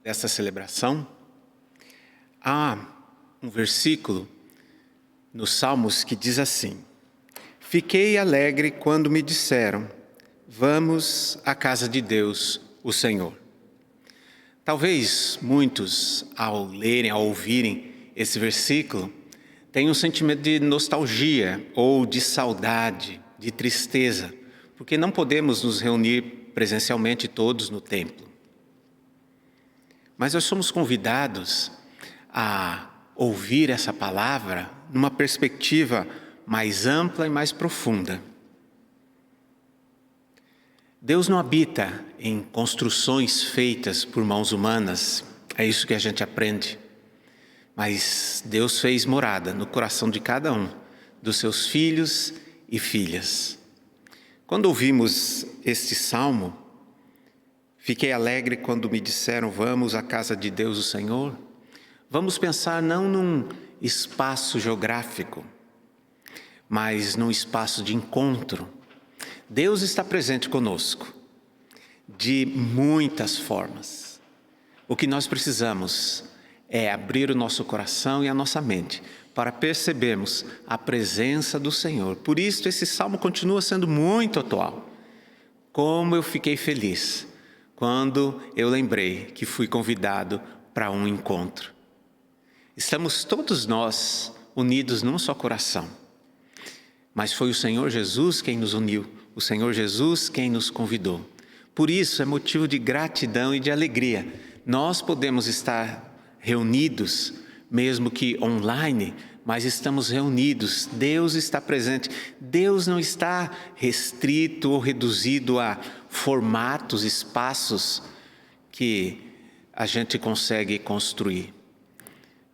dessa celebração, há um versículo nos Salmos que diz assim: fiquei alegre quando me disseram, vamos à casa de Deus, o Senhor. Talvez muitos, ao lerem, ao ouvirem esse versículo, tenham um sentimento de nostalgia ou de saudade, de tristeza, porque não podemos nos reunir presencialmente todos no templo. Mas nós somos convidados a ouvir essa palavra numa perspectiva mais ampla e mais profunda. Deus não habita em construções feitas por mãos humanas, é isso que a gente aprende. Mas Deus fez morada no coração de cada um dos seus filhos e filhas. Quando ouvimos este salmo, fiquei alegre quando me disseram, vamos à casa de Deus, o Senhor. Vamos pensar não num espaço geográfico, mas num espaço de encontro. Deus está presente conosco, de muitas formas. O que nós precisamos é abrir o nosso coração e a nossa mente para percebermos a presença do Senhor. Por isso, esse salmo continua sendo muito atual. Como eu fiquei feliz quando eu lembrei que fui convidado para um encontro. Estamos todos nós unidos num só coração. Mas foi o Senhor Jesus quem nos uniu, o Senhor Jesus quem nos convidou. Por isso é motivo de gratidão e de alegria. Nós podemos estar reunidos, mesmo que online, mas estamos reunidos. Deus está presente. Deus não está restrito ou reduzido a formatos, espaços que a gente consegue construir.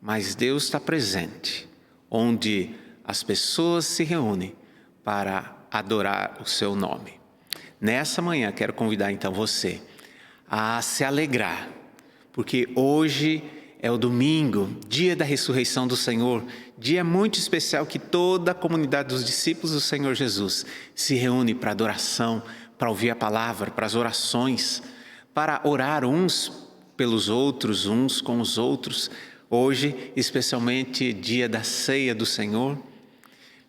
Mas Deus está presente, onde as pessoas se reúnem para adorar o seu nome. Nessa manhã quero convidar então você a se alegrar, porque hoje é o domingo, dia da ressurreição do Senhor, dia muito especial que toda a comunidade dos discípulos do Senhor Jesus se reúne para adoração, para ouvir a palavra, para as orações, para orar uns pelos outros, uns com os outros. Hoje, especialmente dia da ceia do Senhor,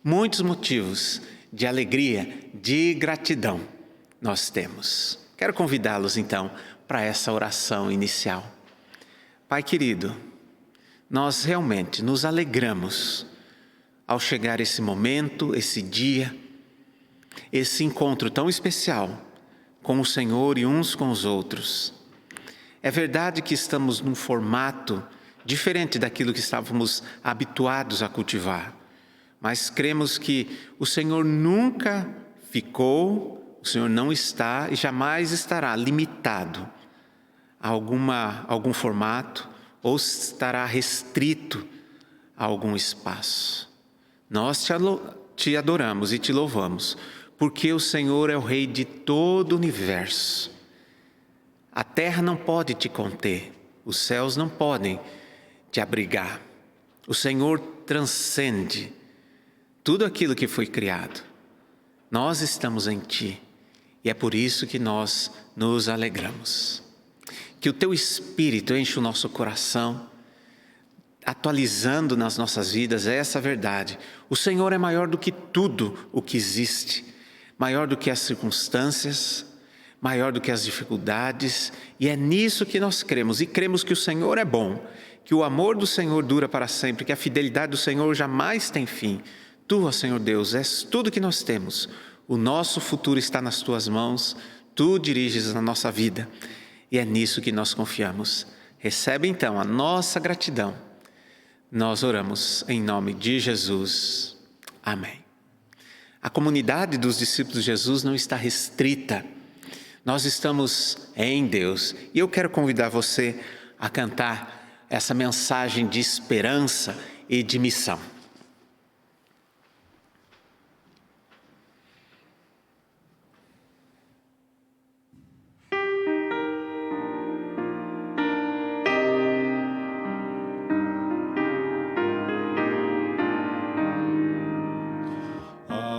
muitos motivos de alegria, de gratidão nós temos. Quero convidá-los então para essa oração inicial. Pai querido, nós realmente nos alegramos ao chegar esse momento, esse dia, esse encontro tão especial com o Senhor e uns com os outros. É verdade que estamos num formato diferente daquilo que estávamos habituados a cultivar, mas cremos que o Senhor nunca ficou, o Senhor não está e jamais estará limitado a algum formato ou estará restrito a algum espaço. Nós te adoramos e te louvamos, porque o Senhor é o Rei de todo o universo. A terra não pode te conter, os céus não podem te abrigar. O Senhor transcende tudo aquilo que foi criado. Nós estamos em Ti e é por isso que nós nos alegramos. Que o Teu Espírito enche o nosso coração, atualizando nas nossas vidas essa verdade. O Senhor é maior do que tudo o que existe, maior do que as circunstâncias, maior do que as dificuldades, e é nisso que nós cremos, e cremos que o Senhor é bom, que o amor do Senhor dura para sempre, que a fidelidade do Senhor jamais tem fim. Tu, ó Senhor Deus, és tudo que nós temos, o nosso futuro está nas Tuas mãos, Tu diriges a nossa vida, e é nisso que nós confiamos. Recebe então a nossa gratidão. Nós oramos em nome de Jesus. Amém. A comunidade dos discípulos de Jesus não está restrita. Nós estamos em Deus. E eu quero convidar você a cantar essa mensagem de esperança e de missão.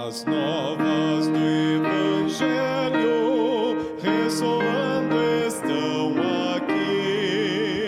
As novas do Evangelho ressoando estão aqui.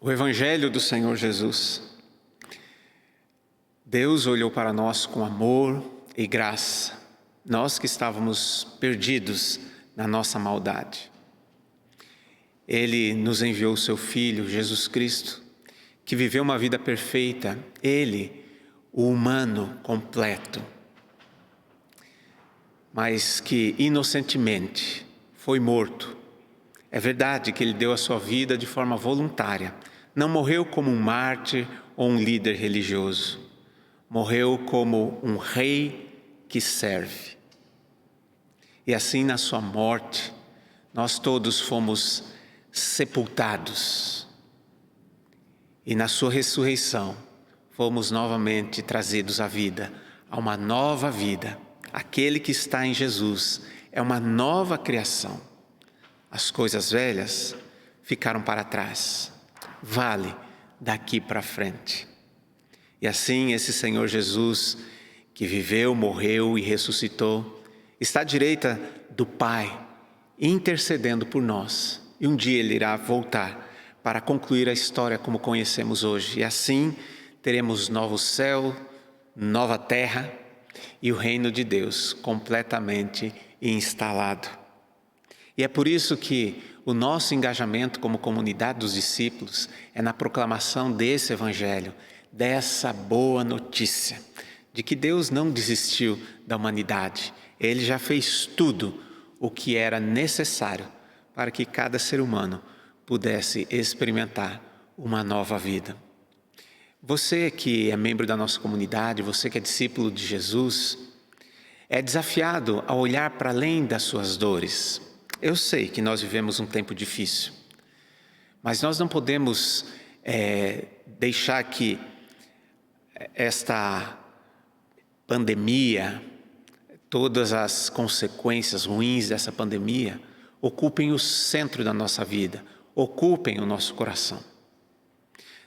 O Evangelho do Senhor Jesus. Deus olhou para nós com amor e graça, nós que estávamos perdidos na nossa maldade. Ele nos enviou o seu Filho, Jesus Cristo, que viveu uma vida perfeita, Ele, o humano completo, mas que inocentemente foi morto. É verdade que Ele deu a sua vida de forma voluntária, não morreu como um mártir ou um líder religioso, morreu como um rei que serve. E assim, na sua morte, nós todos fomos sepultados. E na sua ressurreição, fomos novamente trazidos à vida, a uma nova vida. Aquele que está em Jesus é uma nova criação. As coisas velhas ficaram para trás. Vale daqui para frente. E assim, esse Senhor Jesus, que viveu, morreu e ressuscitou, está à direita do Pai, intercedendo por nós. E um dia Ele irá voltar para concluir a história como conhecemos hoje. E assim, teremos novo céu, nova terra e o reino de Deus completamente instalado. E é por isso que o nosso engajamento como comunidade dos discípulos é na proclamação desse Evangelho, dessa boa notícia, de que Deus não desistiu da humanidade. Ele já fez tudo o que era necessário para que cada ser humano pudesse experimentar uma nova vida. Você que é membro da nossa comunidade, você que é discípulo de Jesus, é desafiado a olhar para além das suas dores. Eu sei que nós vivemos um tempo difícil, mas nós não podemos deixar que esta pandemia, todas as consequências ruins dessa pandemia, ocupem o centro da nossa vida, ocupem o nosso coração.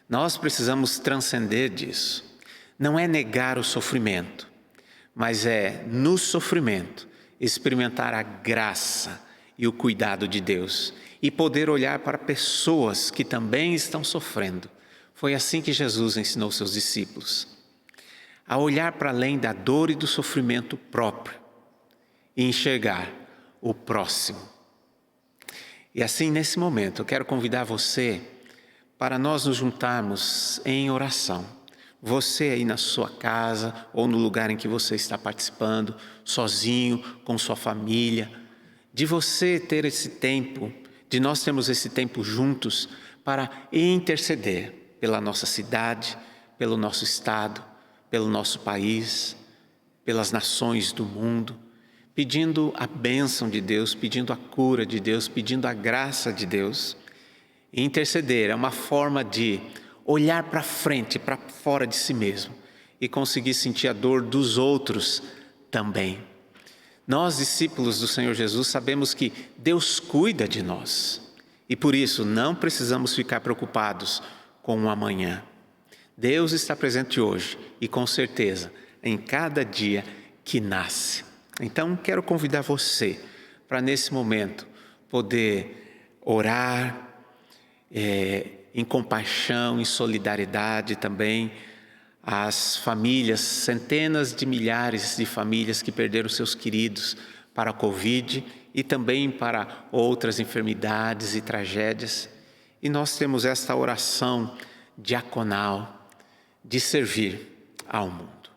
Nós precisamos transcender disso. Não é negar o sofrimento, mas é, no sofrimento, experimentar a graça e o cuidado de Deus e poder olhar para pessoas que também estão sofrendo. Foi assim que Jesus ensinou seus discípulos, a olhar para além da dor e do sofrimento próprio e enxergar o próximo. E assim, nesse momento, eu quero convidar você para nós nos juntarmos em oração. Você aí na sua casa ou no lugar em que você está participando, sozinho, com sua família, de você ter esse tempo, de nós termos esse tempo juntos para interceder pela nossa cidade, pelo nosso estado, pelo nosso país, pelas nações do mundo, pedindo a bênção de Deus, pedindo a cura de Deus, pedindo a graça de Deus. E interceder é uma forma de olhar para frente, para fora de si mesmo e conseguir sentir a dor dos outros também. Nós, discípulos do Senhor Jesus, sabemos que Deus cuida de nós e por isso não precisamos ficar preocupados com o amanhã. Deus está presente hoje e com certeza em cada dia que nasce. Então quero convidar você para nesse momento poder orar em compaixão, em solidariedade também às famílias, centenas de milhares de famílias que perderam seus queridos para a Covid e também para outras enfermidades e tragédias. E nós temos esta oração diaconal de servir ao mundo.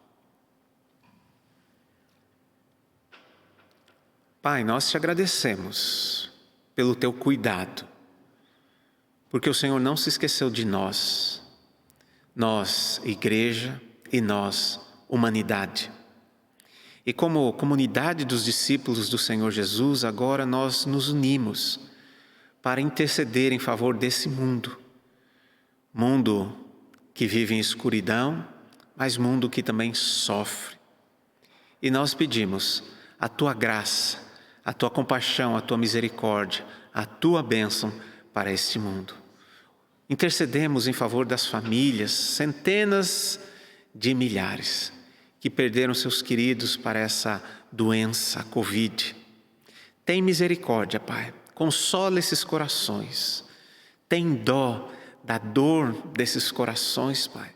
Pai, nós te agradecemos pelo teu cuidado, porque o Senhor não se esqueceu de nós, igreja, e nós, humanidade. E como comunidade dos discípulos do Senhor Jesus, agora nós nos unimos para interceder em favor desse mundo. Mundo que vive em escuridão, mas mundo que também sofre. E nós pedimos a tua graça, a tua compaixão, a tua misericórdia, a tua bênção para este mundo. Intercedemos em favor das famílias, centenas de milhares, que perderam seus queridos para essa doença, a Covid. Tem misericórdia, Pai, consola esses corações. Tem dó da dor desses corações, Pai.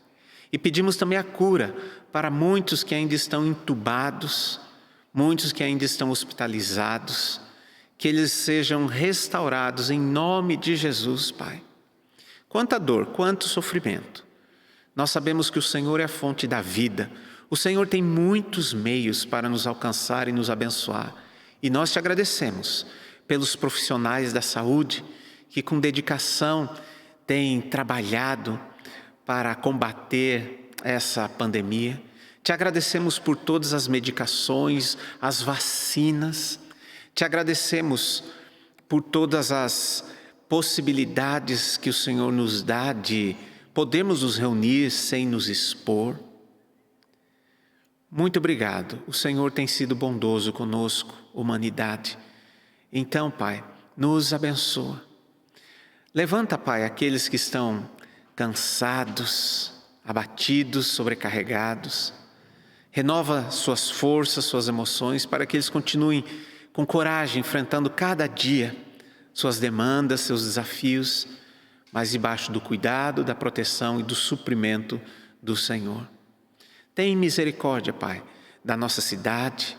E pedimos também a cura para muitos que ainda estão entubados, muitos que ainda estão hospitalizados, que eles sejam restaurados em nome de Jesus, Pai. Quanta dor, quanto sofrimento. Nós sabemos que o Senhor é a fonte da vida. O Senhor tem muitos meios para nos alcançar e nos abençoar. E nós te agradecemos pelos profissionais da saúde que com dedicação têm trabalhado para combater essa pandemia. Te agradecemos por todas as medicações, as vacinas. Te agradecemos por todas as possibilidades que o Senhor nos dá de podermos nos reunir sem nos expor. Muito obrigado. O Senhor tem sido bondoso conosco, humanidade. Então, Pai, nos abençoa. Levanta, Pai, aqueles que estão cansados, abatidos, sobrecarregados. Renova suas forças, suas emoções, para que eles continuem com coragem, enfrentando cada dia suas demandas, seus desafios, mas debaixo do cuidado, da proteção e do suprimento do Senhor. Tem misericórdia, Pai, da nossa cidade.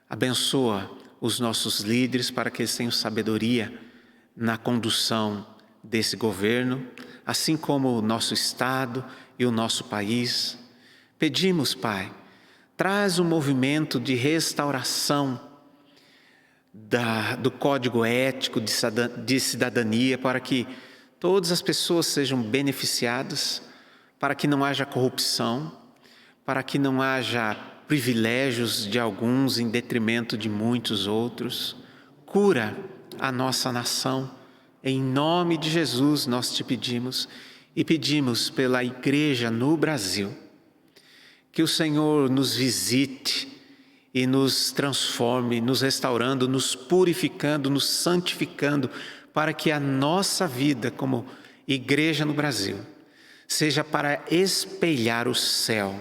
Abençoa os nossos líderes para que eles tenham sabedoria na condução desse governo, assim como o nosso Estado e o nosso país. Pedimos, Pai, traz um movimento de restauração do código ético de cidadania para que todas as pessoas sejam beneficiadas, para que não haja corrupção, para que não haja privilégios de alguns em detrimento de muitos outros. Cura a nossa nação. Em nome de Jesus nós te pedimos e pedimos pela igreja no Brasil. Que o Senhor nos visite e nos transforme, nos restaurando, nos purificando, nos santificando, para que a nossa vida como igreja no Brasil seja para espelhar o céu,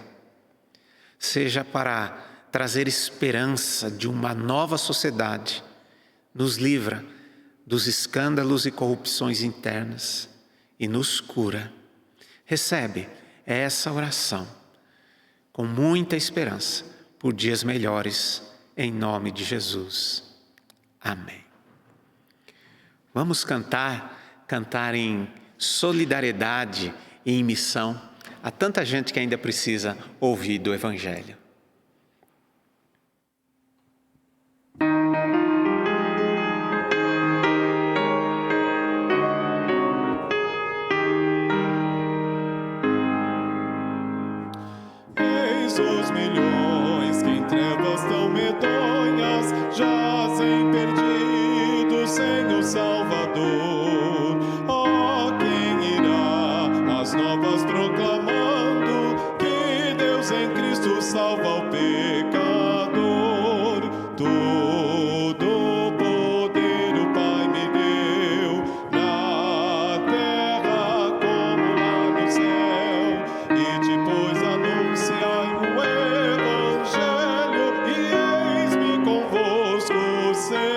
seja para trazer esperança de uma nova sociedade. Nos livra dos escândalos e corrupções internas e nos cura. Recebe essa oração com muita esperança por dias melhores, em nome de Jesus. Amém. Vamos cantar em solidariedade e em missão a tanta gente que ainda precisa ouvir do Evangelho. Eis os milhões que em trevas tão medonhas jazem perdidos sem o Salvador. Ó, quem irá às novas proclamando que Deus em Cristo salva o pecador? Todo poder o Pai me deu, na terra como lá no céu, e depois anunciai o Evangelho, e eis-me convosco sempre.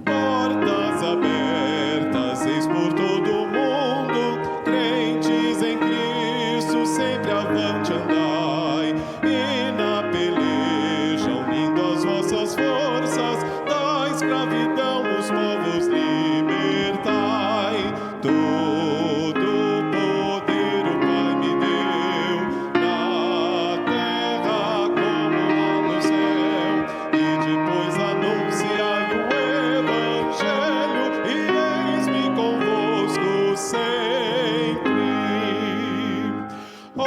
Portas abertas, eis por todo o mundo, crentes em Cristo, sempre avante andai, e na peleja, unindo as vossas forças, da escravidão os povos libertai. Todo poder o Pai me deu, na terra como lá no céu, e depois anunciai o Evangelho, e eis-me convosco sempre. Ó,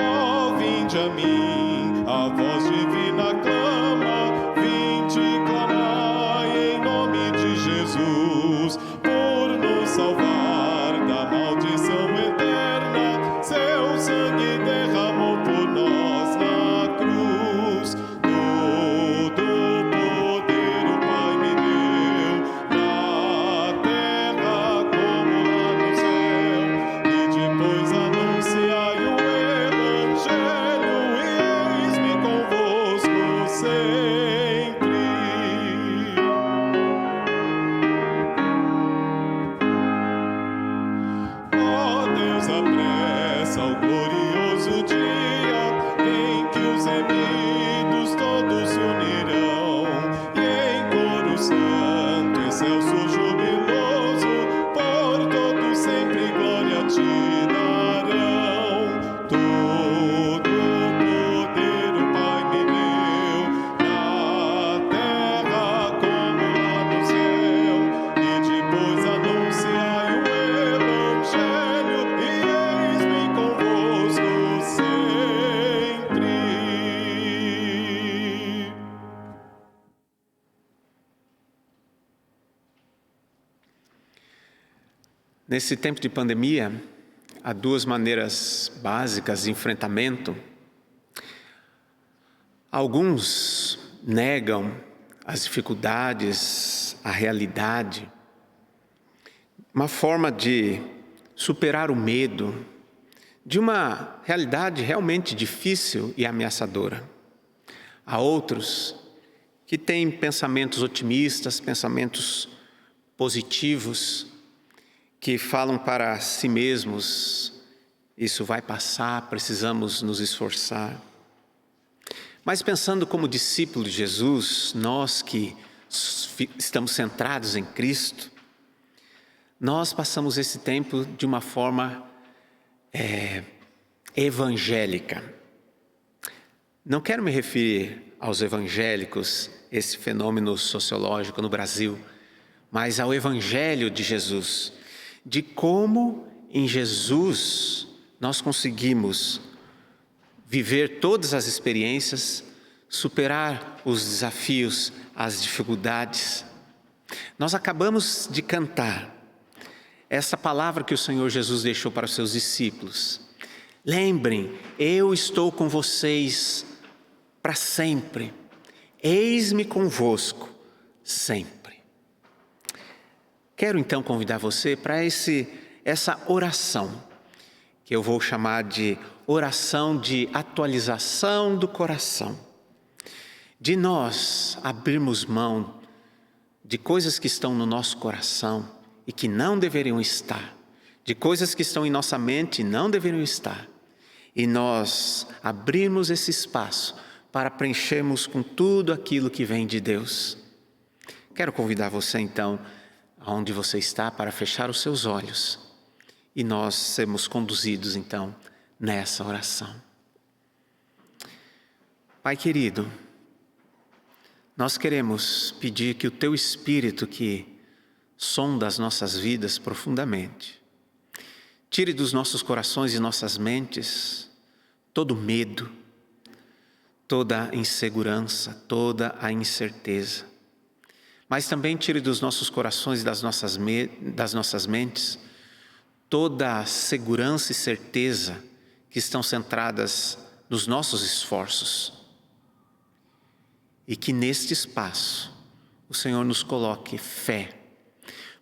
vinde a mim, a voz divina clama, vinde clamai em nome de Jesus, por nos salvar da maldição eterna, seu sangue derramou por nós na cruz. Todo poder o Pai me deu, na terra como lá no céu, e depois anunciai o Evangelho, e eis-me convosco sempre. apressa o glorioso dia em que os remidos todos se unirão e em coro santo, excelso, jubiloso, por todo sempre glória te darão. Todo poder o Pai me deu, na terra como lá no céu, e depois anunciai o Evangelho, e eis-me convosco sempre. Nesse tempo de pandemia, há duas maneiras básicas de enfrentamento. Alguns negam as dificuldades, a realidade. Uma forma de superar o medo de uma realidade realmente difícil e ameaçadora. Há outros que têm pensamentos otimistas, pensamentos positivos, que falam para si mesmos: isso vai passar, precisamos nos esforçar. Mas pensando como discípulo de Jesus, nós que estamos centrados em Cristo, nós passamos esse tempo de uma forma evangélica. Não quero me referir aos evangélicos, esse fenômeno sociológico no Brasil, mas ao Evangelho de Jesus, de como em Jesus nós conseguimos viver todas as experiências, superar os desafios, as dificuldades. Nós acabamos de cantar essa palavra que o Senhor Jesus deixou para os seus discípulos. Lembrem, eu estou com vocês para sempre. Eis-me convosco sempre. Quero então convidar você para essa oração, que eu vou chamar de oração de atualização do coração. De nós abrirmos mão de coisas que estão no nosso coração e que não deveriam estar, de coisas que estão em nossa mente e não deveriam estar, e nós abrirmos esse espaço para preenchermos com tudo aquilo que vem de Deus. Quero convidar você então, aonde você está, para fechar os seus olhos e nós sermos conduzidos então nessa oração. Pai querido, nós queremos pedir que o Teu Espírito, que sonda as nossas vidas profundamente, tire dos nossos corações e nossas mentes todo medo, toda a insegurança, toda a incerteza. Mas também tire dos nossos corações e das nossas mentes toda a segurança e certeza que estão centradas nos nossos esforços. E que neste espaço o Senhor nos coloque fé,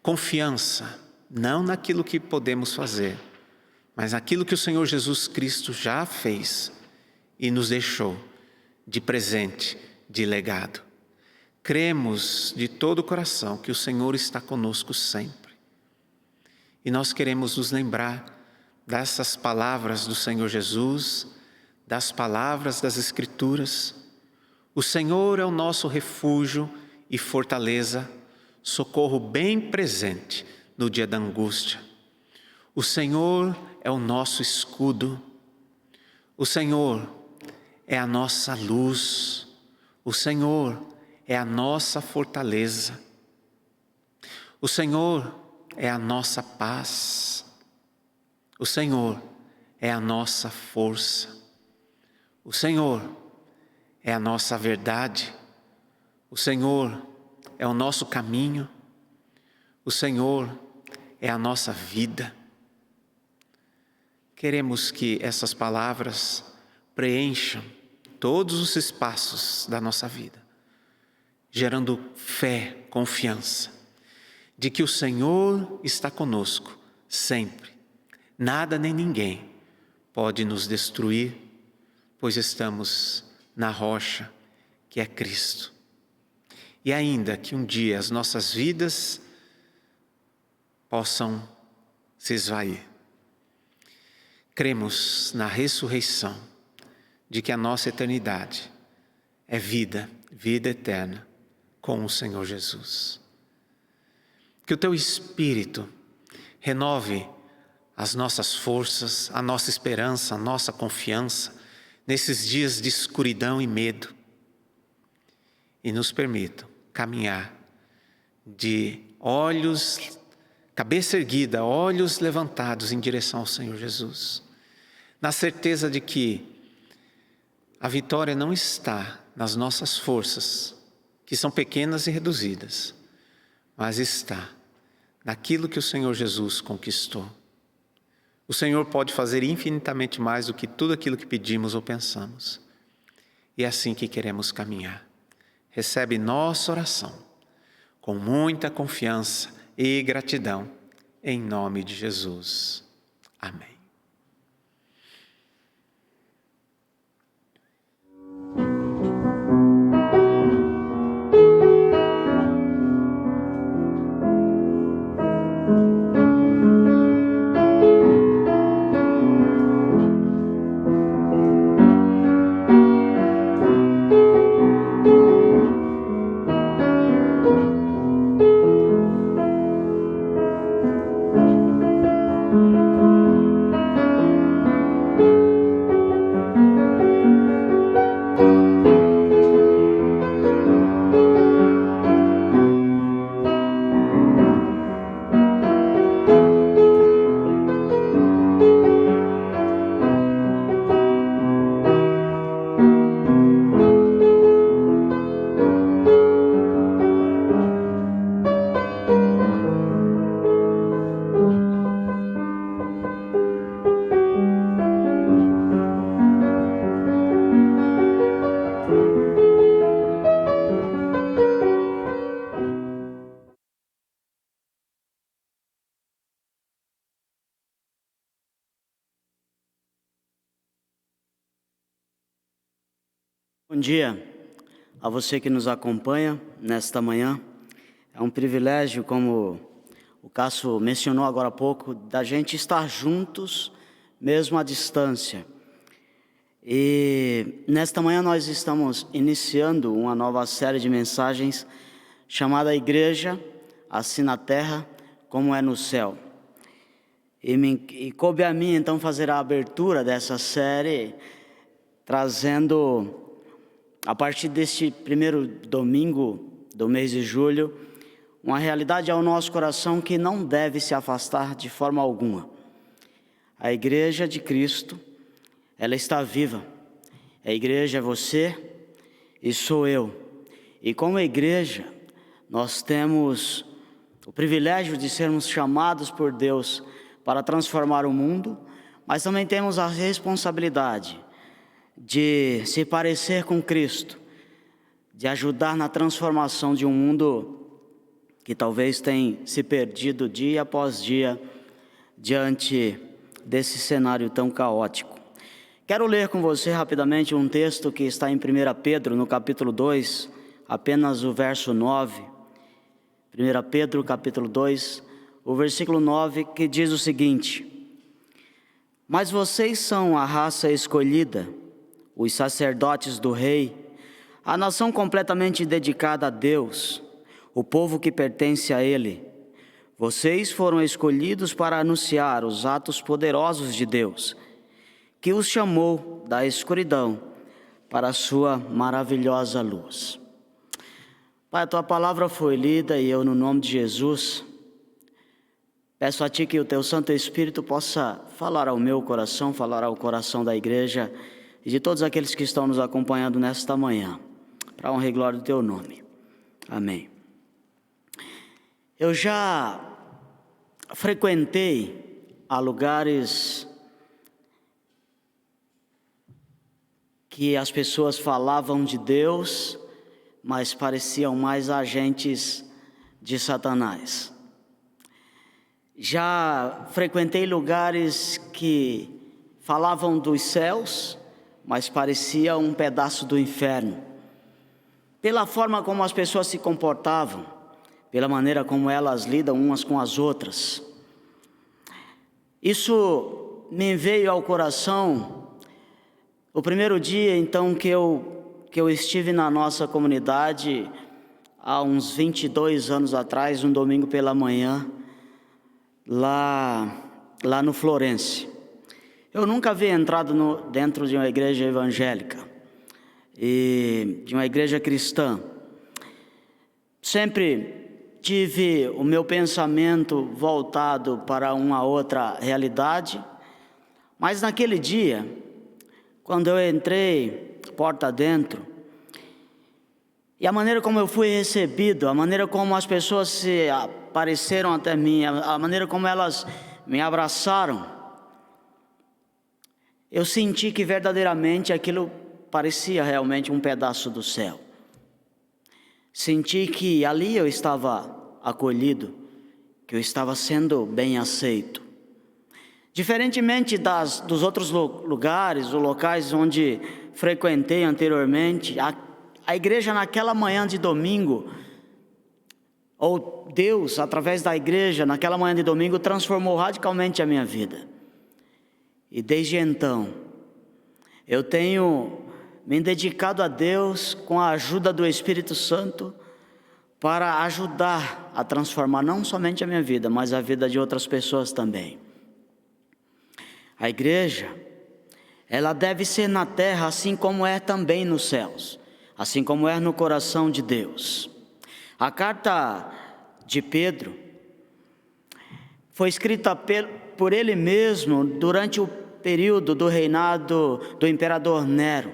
confiança, não naquilo que podemos fazer, mas naquilo que o Senhor Jesus Cristo já fez e nos deixou de presente, de legado. Cremos de todo o coração que o Senhor está conosco sempre. E nós queremos nos lembrar dessas palavras do Senhor Jesus, das palavras das Escrituras. O Senhor é o nosso refúgio e fortaleza, socorro bem presente no dia da angústia. O Senhor é o nosso escudo. O Senhor é a nossa luz. O Senhor é a nossa fortaleza. O Senhor é a nossa paz. O Senhor é a nossa força. O Senhor é a nossa verdade. O Senhor é o nosso caminho. O Senhor é a nossa vida. Queremos que essas palavras preencham todos os espaços da nossa vida, gerando fé, confiança, de que o Senhor está conosco sempre. Nada nem ninguém pode nos destruir, pois estamos na rocha que é Cristo. E ainda que um dia as nossas vidas possam se esvair, cremos na ressurreição, de que a nossa eternidade é vida, vida eterna com o Senhor Jesus. Que o teu Espírito renove as nossas forças, a nossa esperança, a nossa confiança nesses dias de escuridão e medo, e nos permita caminhar de cabeça erguida, olhos levantados em direção ao Senhor Jesus, na certeza de que a vitória não está nas nossas forças, que são pequenas e reduzidas, mas está naquilo que o Senhor Jesus conquistou. O Senhor pode fazer infinitamente mais do que tudo aquilo que pedimos ou pensamos. E é assim que queremos caminhar. Recebe nossa oração com muita confiança e gratidão, em nome de Jesus. Amém. Bom dia a você que nos acompanha nesta manhã. É um privilégio, como o Cássio mencionou agora há pouco, da gente estar juntos, mesmo à distância. E nesta manhã nós estamos iniciando uma nova série de mensagens chamada Igreja, assim na terra como é no céu. E coube a mim então fazer a abertura dessa série, trazendo, a partir deste primeiro domingo do mês de julho, uma realidade ao nosso coração que não deve se afastar de forma alguma. A Igreja de Cristo, ela está viva. A Igreja é você e sou eu. E como igreja, nós temos o privilégio de sermos chamados por Deus para transformar o mundo, mas também temos a responsabilidade de se parecer com Cristo, de ajudar na transformação de um mundo que talvez tenha se perdido dia após dia diante desse cenário tão caótico. Quero ler com você rapidamente um texto que está em 1 Pedro, no capítulo 2, apenas o verso 9. 1 Pedro, capítulo 2, o versículo 9, que diz o seguinte: Mas vocês são a raça escolhida, os sacerdotes do Rei, a nação completamente dedicada a Deus, o povo que pertence a Ele. Vocês foram escolhidos para anunciar os atos poderosos de Deus, que os chamou da escuridão para a sua maravilhosa luz. Pai, a Tua palavra foi lida e eu, no nome de Jesus, peço a Ti que o Teu Santo Espírito possa falar ao meu coração, falar ao coração da igreja e de todos aqueles que estão nos acompanhando nesta manhã, para a honra e glória do Teu nome. Amém. Eu já frequentei a lugares que as pessoas falavam de Deus, mas pareciam mais agentes de Satanás. Já frequentei lugares que falavam dos céus, mas parecia um pedaço do inferno. Pela forma como as pessoas se comportavam, pela maneira como elas lidam umas com as outras. Isso me veio ao coração o primeiro dia, então, que eu estive na nossa comunidade, há uns 22 anos atrás, um domingo pela manhã, lá no Florence. Eu nunca havia entrado dentro de uma igreja evangélica, e de uma igreja cristã. Sempre tive o meu pensamento voltado para uma outra realidade, mas naquele dia, quando eu entrei porta dentro, e a maneira como eu fui recebido, a maneira como as pessoas se apareceram até mim, a maneira como elas me abraçaram, eu senti que verdadeiramente aquilo parecia realmente um pedaço do céu. Senti que ali eu estava acolhido, que eu estava sendo bem aceito. Diferentemente dos outros lugares ou locais onde frequentei anteriormente, a igreja naquela manhã de domingo, ou Deus, através da igreja, naquela manhã de domingo, transformou radicalmente a minha vida. E desde então, eu tenho me dedicado a Deus com a ajuda do Espírito Santo para ajudar a transformar não somente a minha vida, mas a vida de outras pessoas também. A igreja, ela deve ser na terra assim como é também nos céus, assim como é no coração de Deus. A carta de Pedro foi escrita por ele mesmo durante o período do reinado do imperador Nero.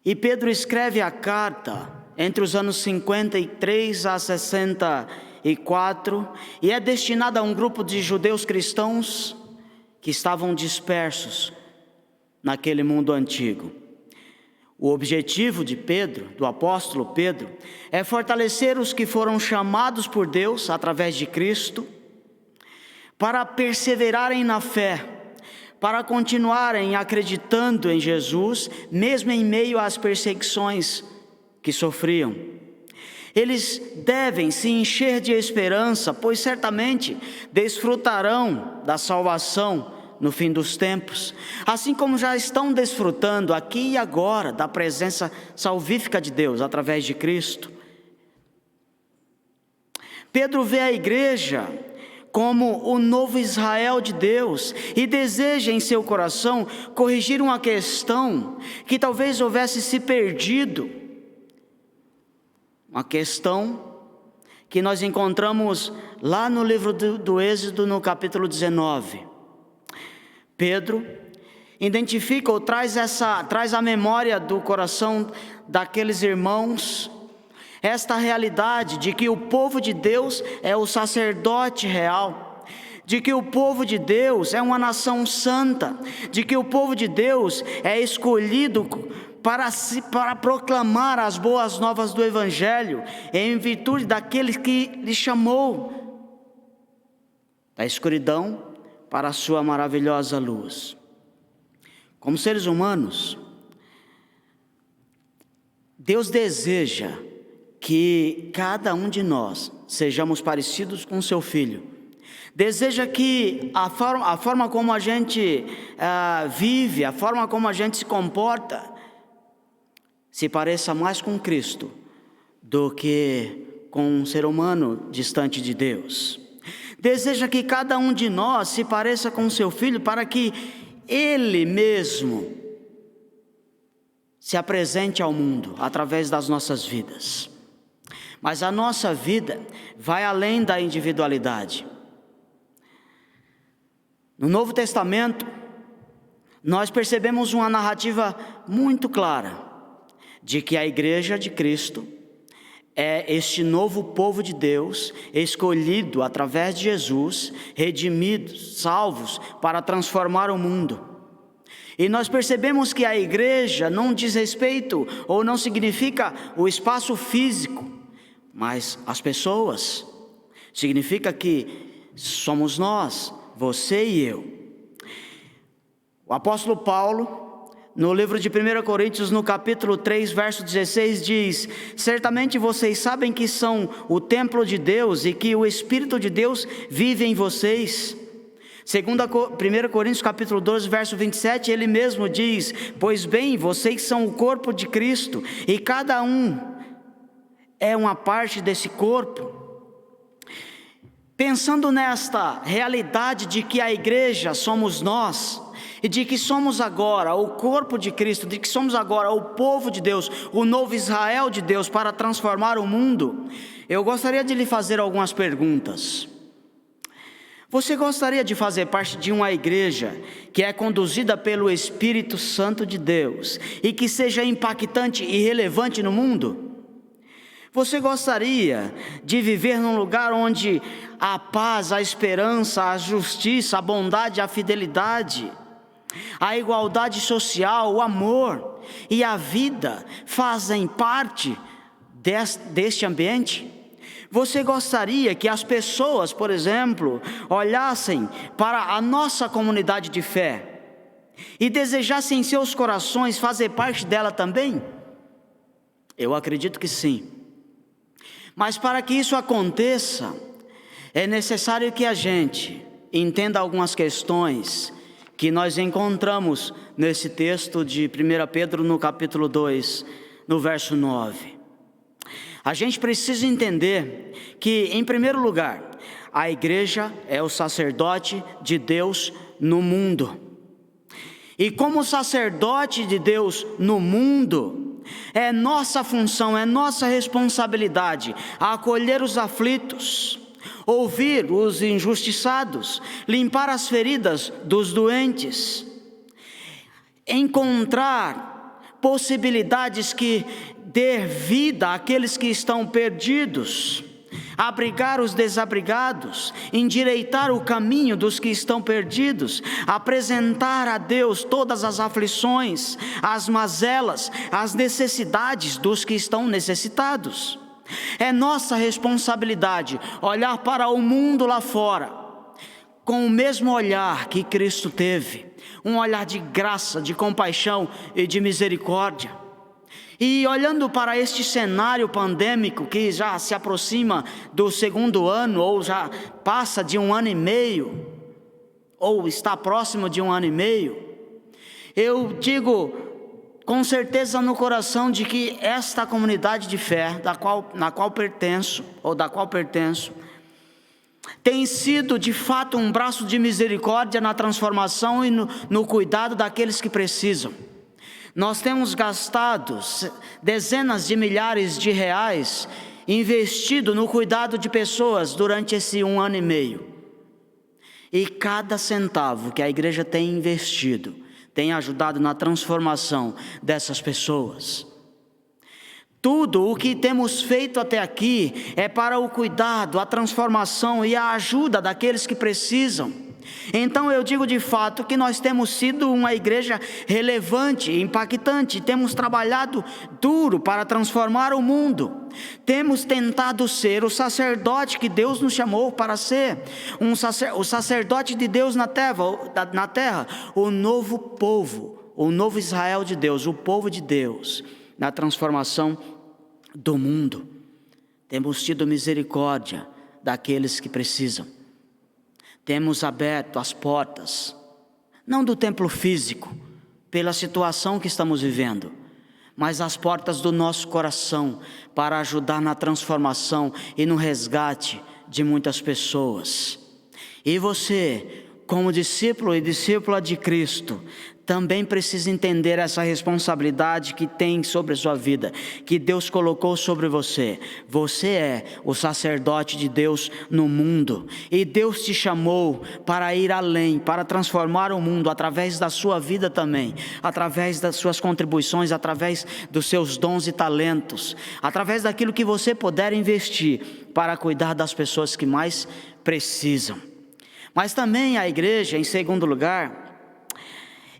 E Pedro escreve a carta entre os anos 53 a 64, e é destinada a um grupo de judeus cristãos que estavam dispersos naquele mundo antigo. O objetivo de Pedro, do apóstolo Pedro, é fortalecer os que foram chamados por Deus através de Cristo, para perseverarem na fé, para continuarem acreditando em Jesus, mesmo em meio às perseguições que sofriam. Eles devem se encher de esperança, pois certamente desfrutarão da salvação no fim dos tempos, assim como já estão desfrutando aqui e agora da presença salvífica de Deus através de Cristo. Pedro vê a igreja como o novo Israel de Deus e deseja em seu coração corrigir uma questão que talvez houvesse se perdido. Uma questão que nós encontramos lá no livro do Êxodo, no capítulo 19. Pedro identifica ou traz à memória do coração daqueles irmãos esta realidade de que o povo de Deus é o sacerdote real, de que o povo de Deus é uma nação santa, de que o povo de Deus é escolhido para proclamar as boas novas do Evangelho, em virtude daquele que lhe chamou da escuridão para a sua maravilhosa luz. Como seres humanos, Deus deseja que cada um de nós sejamos parecidos com seu Filho. Deseja que a forma como a gente vive, a forma como a gente se comporta, se pareça mais com Cristo do que com um ser humano distante de Deus. Deseja que cada um de nós se pareça com seu Filho, para que Ele mesmo se apresente ao mundo através das nossas vidas. Mas a nossa vida vai além da individualidade. No Novo Testamento, nós percebemos uma narrativa muito clara de que a igreja de Cristo é este novo povo de Deus, escolhido através de Jesus, redimidos, salvos, para transformar o mundo. E nós percebemos que a igreja não diz respeito ou não significa o espaço físico, mas as pessoas. Significa que somos nós, você e eu. O apóstolo Paulo, no livro de 1 Coríntios, no capítulo 3, verso 16, diz: certamente vocês sabem que são o templo de Deus e que o Espírito de Deus vive em vocês. 1 Coríntios capítulo 12, verso 27, ele mesmo diz: pois bem, vocês são o corpo de Cristo, e cada um é uma parte desse corpo. Pensando nesta realidade de que a igreja somos nós, e de que somos agora o corpo de Cristo, de que somos agora o povo de Deus, o novo Israel de Deus para transformar o mundo, eu gostaria de lhe fazer algumas perguntas. Você gostaria de fazer parte de uma igreja que é conduzida pelo Espírito Santo de Deus e que seja impactante e relevante no mundo? Você gostaria de viver num lugar onde a paz, a esperança, a justiça, a bondade, a fidelidade, a igualdade social, o amor e a vida fazem parte deste ambiente? Você gostaria que as pessoas, por exemplo, olhassem para a nossa comunidade de fé e desejassem em seus corações fazer parte dela também? Eu acredito que sim. Mas para que isso aconteça, é necessário que a gente entenda algumas questões que nós encontramos nesse texto de 1 Pedro no capítulo 2, no verso 9. A gente precisa entender que, em primeiro lugar, a igreja é o sacerdote de Deus no mundo. E como sacerdote de Deus no mundo, é nossa função, é nossa responsabilidade acolher os aflitos, ouvir os injustiçados, limpar as feridas dos doentes, encontrar possibilidades que dê vida àqueles que estão perdidos, abrigar os desabrigados, endireitar o caminho dos que estão perdidos, apresentar a Deus todas as aflições, as mazelas, as necessidades dos que estão necessitados. É nossa responsabilidade olhar para o mundo lá fora com o mesmo olhar que Cristo teve, um olhar de graça, de compaixão e de misericórdia. E olhando para este cenário pandêmico que já se aproxima do segundo ano, ou já passa de 1 ano e meio, ou está próximo de 1 ano e meio, eu digo com certeza no coração de que esta comunidade de fé da qual pertenço, tem sido de fato um braço de misericórdia na transformação e no cuidado daqueles que precisam. Nós temos gastado dezenas de milhares de reais investido no cuidado de pessoas durante esse 1 ano e meio. E cada centavo que a igreja tem investido tem ajudado na transformação dessas pessoas. Tudo o que temos feito até aqui é para o cuidado, a transformação e a ajuda daqueles que precisam. Então eu digo de fato que nós temos sido uma igreja relevante, impactante, temos trabalhado duro para transformar o mundo, temos tentado ser o sacerdote que Deus nos chamou para ser, o sacerdote de Deus na terra, o novo povo, o novo Israel de Deus, o povo de Deus, na transformação do mundo. Temos tido misericórdia daqueles que precisam. Temos aberto as portas, não do templo físico, pela situação que estamos vivendo, mas as portas do nosso coração para ajudar na transformação e no resgate de muitas pessoas. E você, como discípulo e discípula de Cristo, também precisa entender essa responsabilidade que tem sobre a sua vida, que Deus colocou sobre você. Você é o sacerdote de Deus no mundo, e Deus te chamou para ir além, para transformar o mundo através da sua vida também, através das suas contribuições, através dos seus dons e talentos, através daquilo que você puder investir para cuidar das pessoas que mais precisam. Mas também a igreja, em segundo lugar,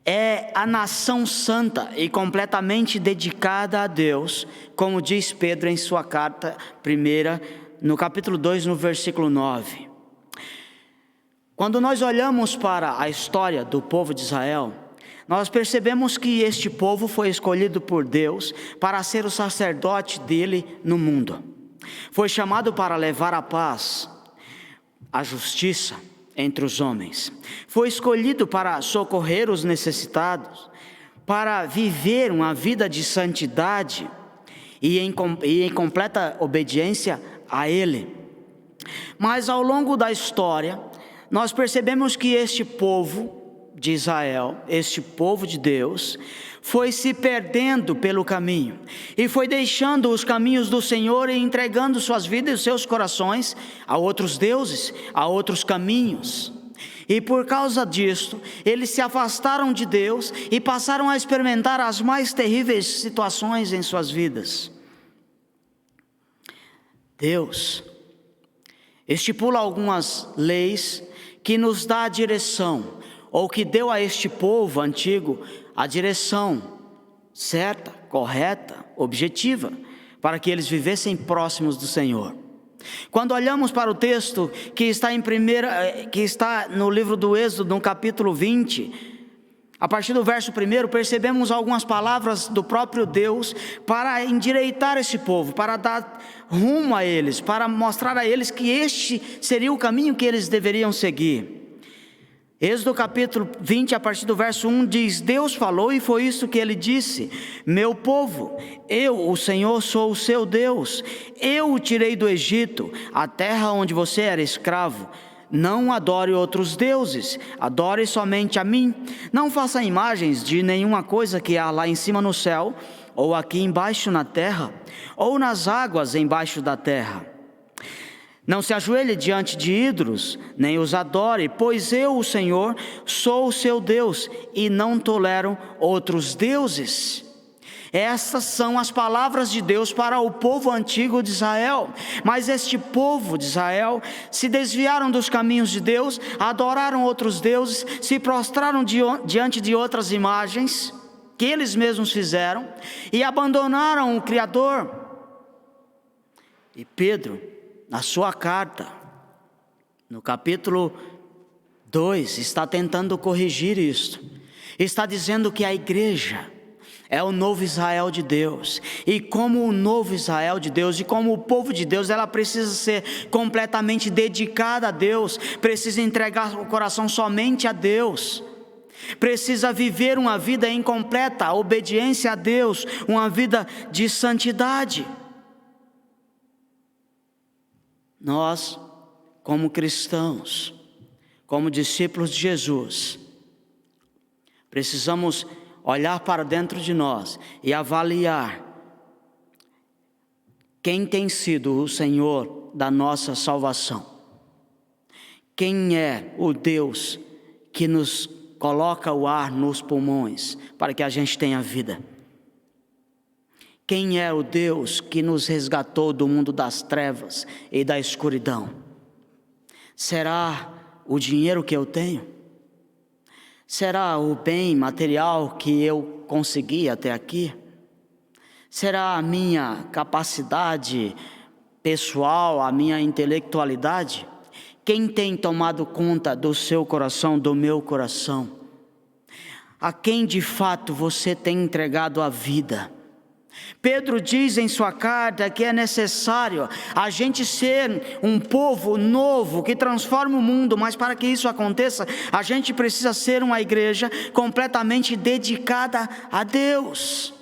é a nação santa e completamente dedicada a Deus, como diz Pedro em sua carta primeira, no capítulo 2, no versículo 9. Quando nós olhamos para a história do povo de Israel, nós percebemos que este povo foi escolhido por Deus para ser o sacerdote dele no mundo. Foi chamado para levar a paz, a justiça, entre os homens. Foi escolhido para socorrer os necessitados, para viver uma vida de santidade e em completa obediência a Ele. Mas ao longo da história, nós percebemos que este povo de Israel, este povo de Deus, foi se perdendo pelo caminho e foi deixando os caminhos do Senhor e entregando suas vidas e seus corações a outros deuses, a outros caminhos. E por causa disto, eles se afastaram de Deus e passaram a experimentar as mais terríveis situações em suas vidas. Deus estipula algumas leis que nos dá a direção, ou que deu a este povo antigo a direção certa, correta, objetiva, para que eles vivessem próximos do Senhor. Quando olhamos para o texto que está no livro do Êxodo, no capítulo 20, a partir do verso 1, percebemos algumas palavras do próprio Deus para endireitar esse povo, para dar rumo a eles, para mostrar a eles que este seria o caminho que eles deveriam seguir. Êxodo capítulo 20, a partir do verso 1, diz: Deus falou e foi isso que ele disse: meu povo, eu, o Senhor, sou o seu Deus. Eu o tirei do Egito, a terra onde você era escravo. Não adore outros deuses, adore somente a mim. Não faça imagens de nenhuma coisa que há lá em cima no céu, ou aqui embaixo na terra, ou nas águas embaixo da terra. Não se ajoelhe diante de ídolos, nem os adore, pois eu, o Senhor, sou o seu Deus e não tolero outros deuses. Essas são as palavras de Deus para o povo antigo de Israel. Mas este povo de Israel se desviaram dos caminhos de Deus, adoraram outros deuses, se prostraram diante de outras imagens que eles mesmos fizeram e abandonaram o Criador. E Pedro, na sua carta, no capítulo 2, está tentando corrigir isto. Está dizendo que a igreja é o novo Israel de Deus. E como o novo Israel de Deus, e como o povo de Deus, ela precisa ser completamente dedicada a Deus. Precisa entregar o coração somente a Deus. Precisa viver uma vida em completa obediência a Deus. Uma vida de santidade. Nós, como cristãos, como discípulos de Jesus, precisamos olhar para dentro de nós e avaliar quem tem sido o Senhor da nossa salvação. Quem é o Deus que nos coloca o ar nos pulmões para que a gente tenha vida? Quem é o Deus que nos resgatou do mundo das trevas e da escuridão? Será o dinheiro que eu tenho? Será o bem material que eu consegui até aqui? Será a minha capacidade pessoal, a minha intelectualidade? Quem tem tomado conta do seu coração, do meu coração? A quem de fato você tem entregado a vida? Pedro diz em sua carta que é necessário a gente ser um povo novo que transforma o mundo, mas para que isso aconteça, a gente precisa ser uma igreja completamente dedicada a Deus,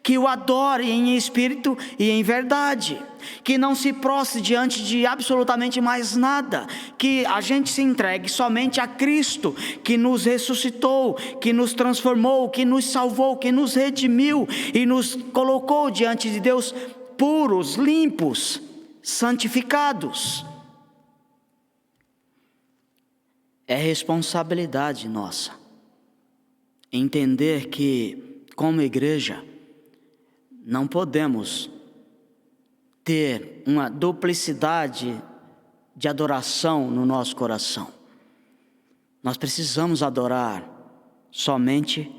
que o adore em espírito e em verdade, que não se prostre diante de absolutamente mais nada, que a gente se entregue somente a Cristo, que nos ressuscitou, que nos transformou, que nos salvou, que nos redimiu e nos colocou diante de Deus puros, limpos, santificados. É responsabilidade nossa entender que, como igreja, não podemos ter uma duplicidade de adoração no nosso coração. Nós precisamos adorar somente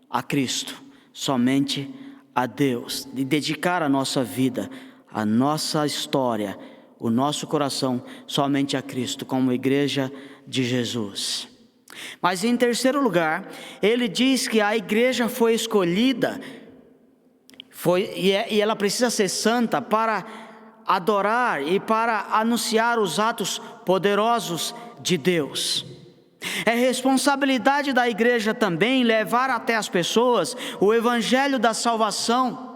a Cristo, somente a Deus, e dedicar a nossa vida, a nossa história, o nosso coração somente a Cristo, como igreja de Jesus. Mas em terceiro lugar, ele diz que a igreja foi escolhida e ela precisa ser santa para adorar e para anunciar os atos poderosos de Deus. É responsabilidade da igreja também levar até as pessoas o evangelho da salvação.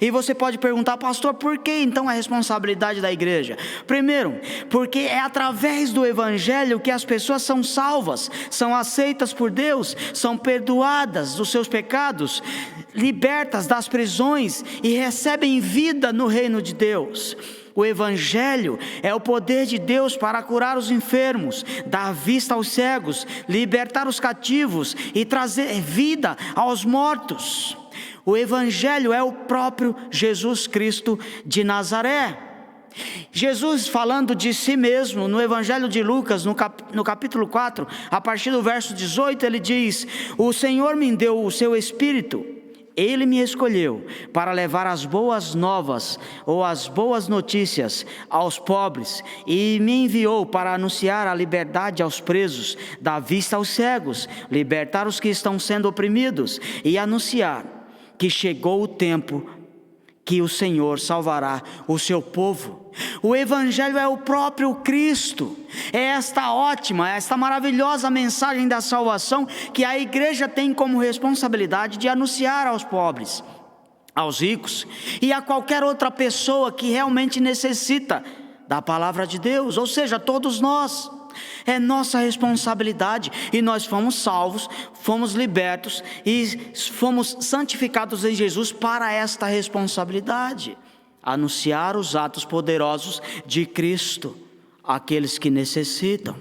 E você pode perguntar, pastor, por que então é responsabilidade da igreja? Primeiro, porque é através do evangelho que as pessoas são salvas, são aceitas por Deus, são perdoadas dos seus pecados, libertas das prisões e recebem vida no reino de Deus. O evangelho é o poder de Deus para curar os enfermos, dar vista aos cegos, libertar os cativos e trazer vida aos mortos. O evangelho é o próprio Jesus Cristo de Nazaré. Jesus, falando de si mesmo, no evangelho de Lucas, no capítulo 4, a partir do verso 18, ele diz: o Senhor me deu o seu Espírito, Ele me escolheu para levar as boas novas, ou as boas notícias, aos pobres, e me enviou para anunciar a liberdade aos presos, dar vista aos cegos, libertar os que estão sendo oprimidos, e anunciar que chegou o tempo que o Senhor salvará o seu povo. O evangelho é o próprio Cristo. É esta maravilhosa mensagem da salvação que a igreja tem como responsabilidade de anunciar aos pobres, aos ricos e a qualquer outra pessoa que realmente necessita da palavra de Deus, ou seja, todos nós. É nossa responsabilidade, e nós fomos salvos, fomos libertos e fomos santificados em Jesus para esta responsabilidade: anunciar os atos poderosos de Cristo àqueles que necessitam.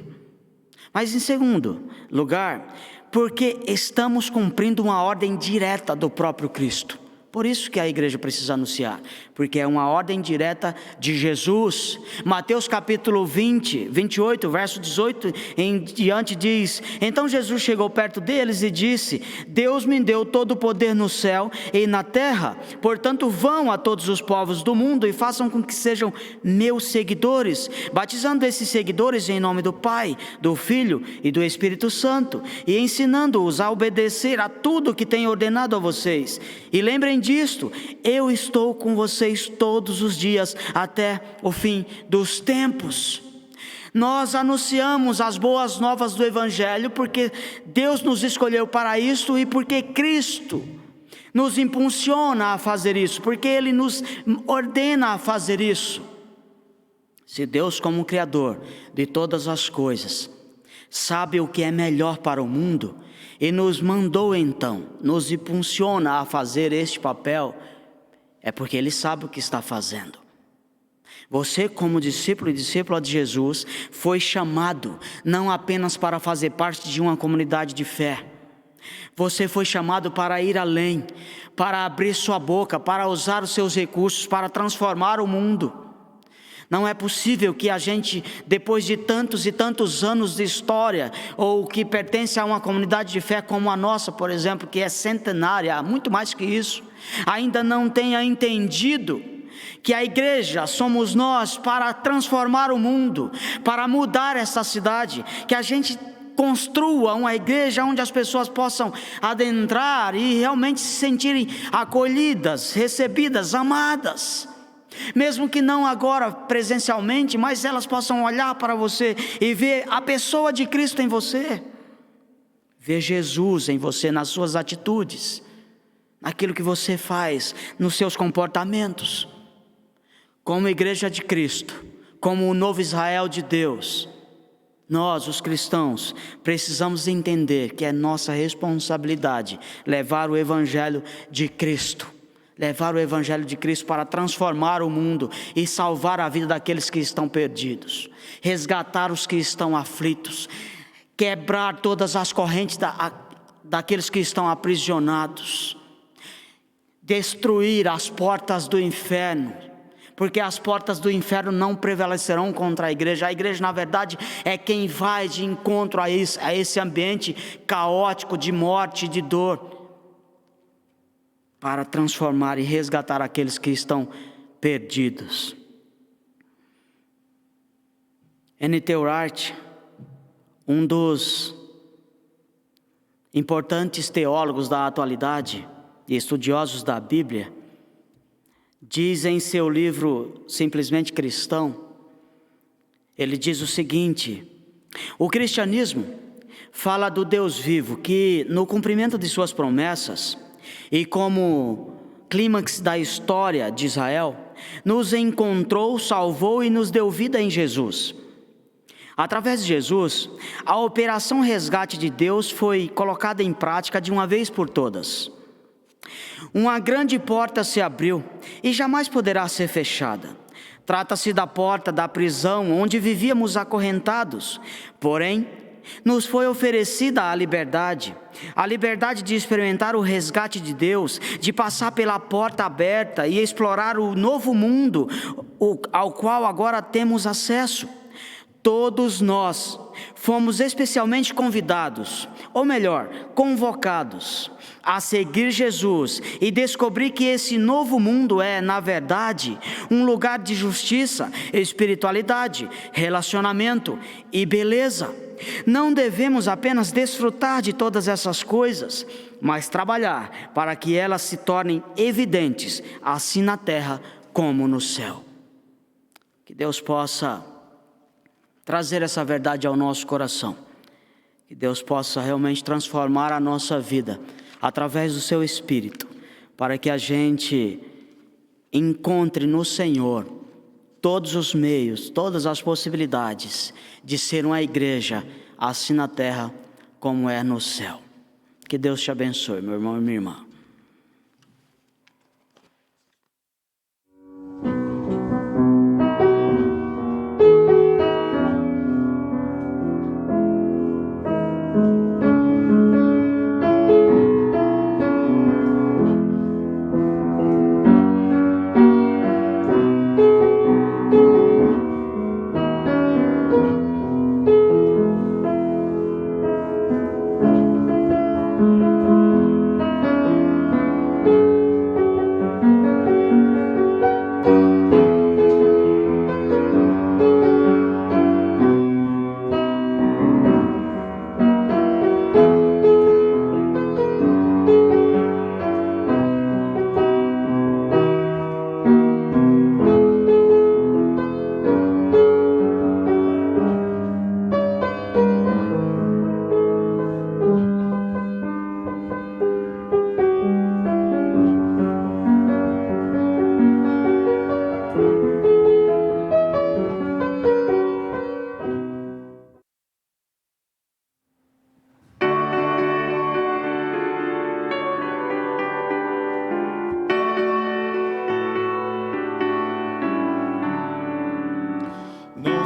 Mas em segundo lugar, porque estamos cumprindo uma ordem direta do próprio Cristo. Por isso que a igreja precisa anunciar, porque é uma ordem direta de Jesus. Mateus capítulo 28, verso 18 em diante diz: então Jesus chegou perto deles e disse: Deus me deu todo o poder no céu e na terra, portanto vão a todos os povos do mundo e façam com que sejam meus seguidores, batizando esses seguidores em nome do Pai, do Filho e do Espírito Santo, e ensinando-os a obedecer a tudo que tenho ordenado a vocês. E lembrem disto, eu estou com vocês todos os dias até o fim dos tempos. Nós anunciamos as boas novas do evangelho porque Deus nos escolheu para isso e porque Cristo nos impulsiona a fazer isso, porque Ele nos ordena a fazer isso. Se Deus, como Criador de todas as coisas, sabe o que é melhor para o mundo e nos mandou então, nos impulsiona a fazer este papel, é porque Ele sabe o que está fazendo. Você, como discípulo e discípula de Jesus, foi chamado não apenas para fazer parte de uma comunidade de fé. Você foi chamado para ir além, para abrir sua boca, para usar os seus recursos, para transformar o mundo. Não é possível que a gente, depois de tantos e tantos anos de história, ou que pertence a uma comunidade de fé como a nossa, por exemplo, que é centenária, muito mais que isso, ainda não tenha entendido que a igreja somos nós para transformar o mundo, para mudar essa cidade, que a gente construa uma igreja onde as pessoas possam adentrar e realmente se sentirem acolhidas, recebidas, amadas. Mesmo que não agora presencialmente, mas elas possam olhar para você e ver a pessoa de Cristo em você, ver Jesus em você, nas suas atitudes, naquilo que você faz, nos seus comportamentos. Como igreja de Cristo, como o novo Israel de Deus, nós, os cristãos, precisamos entender que é nossa responsabilidade levar o evangelho de Cristo. Levar o evangelho de Cristo para transformar o mundo e salvar a vida daqueles que estão perdidos, resgatar os que estão aflitos, quebrar todas as correntes daqueles que estão aprisionados, destruir as portas do inferno, porque as portas do inferno não prevalecerão contra a igreja. A igreja, na verdade, é quem vai de encontro a esse ambiente caótico de morte, de dor, para transformar e resgatar aqueles que estão perdidos. N.T. Wright, um dos importantes teólogos da atualidade e estudiosos da Bíblia, diz em seu livro Simplesmente Cristão, ele diz o seguinte: O cristianismo fala do Deus vivo que, no cumprimento de suas promessas e como clímax da história de Israel, nos encontrou, salvou e nos deu vida em Jesus. Através de Jesus, a operação resgate de Deus foi colocada em prática de uma vez por todas. Uma grande porta se abriu e jamais poderá ser fechada. Trata-se da porta da prisão onde vivíamos acorrentados, porém, nos foi oferecida a liberdade de experimentar o resgate de Deus, de passar pela porta aberta e explorar o novo mundo ao qual agora temos acesso. Todos nós fomos especialmente convidados, ou melhor, convocados, a seguir Jesus e descobrir que esse novo mundo é, na verdade, um lugar de justiça, espiritualidade, relacionamento e beleza. Não devemos apenas desfrutar de todas essas coisas, mas trabalhar para que elas se tornem evidentes, assim na terra como no céu. Que Deus possa trazer essa verdade ao nosso coração. Que Deus possa realmente transformar a nossa vida através do seu Espírito, para que a gente encontre no Senhor todos os meios, todas as possibilidades de ser uma igreja assim na terra como é no céu. Que Deus te abençoe, meu irmão e minha irmã.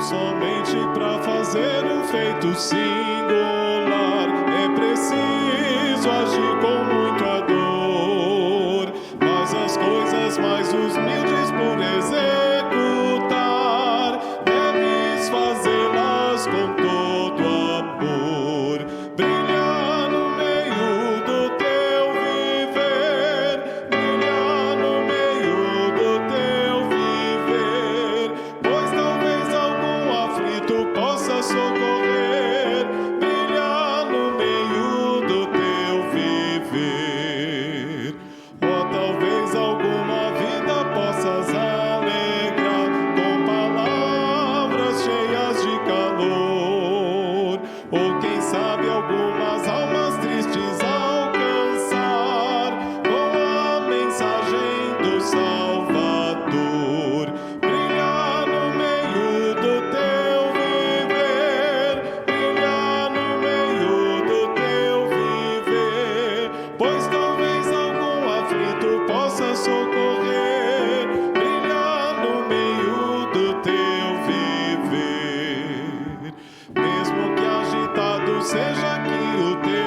Somente para fazer um feito singular é preciso agir com muita dor, mas as coisas mais humildes por executar, deves fazê-las com todo amor. Brilhar no meio do teu viver, brilhar no meio do teu viver, pois talvez tu possa socorrer, brilhar no meio do teu viver. Ou talvez alguma vida possas alegrar com palavras cheias de calor, ou quem sabe algumas almas tristes alcançar com a mensagem do Salvador. Brilhar no meio do teu pois talvez algum aflito possa socorrer, brilhar no meio do teu viver. Mesmo que agitado seja aqui o teu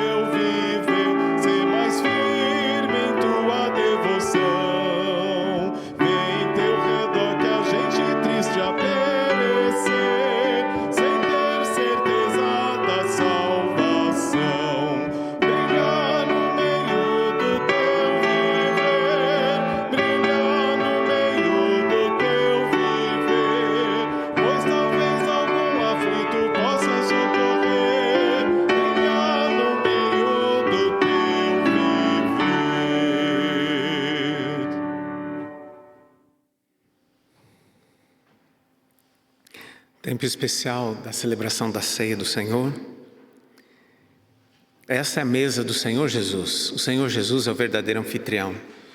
tempo especial da celebração da ceia do Senhor. Essa é a mesa do Senhor Jesus. O Senhor Jesus é o verdadeiro anfitrião.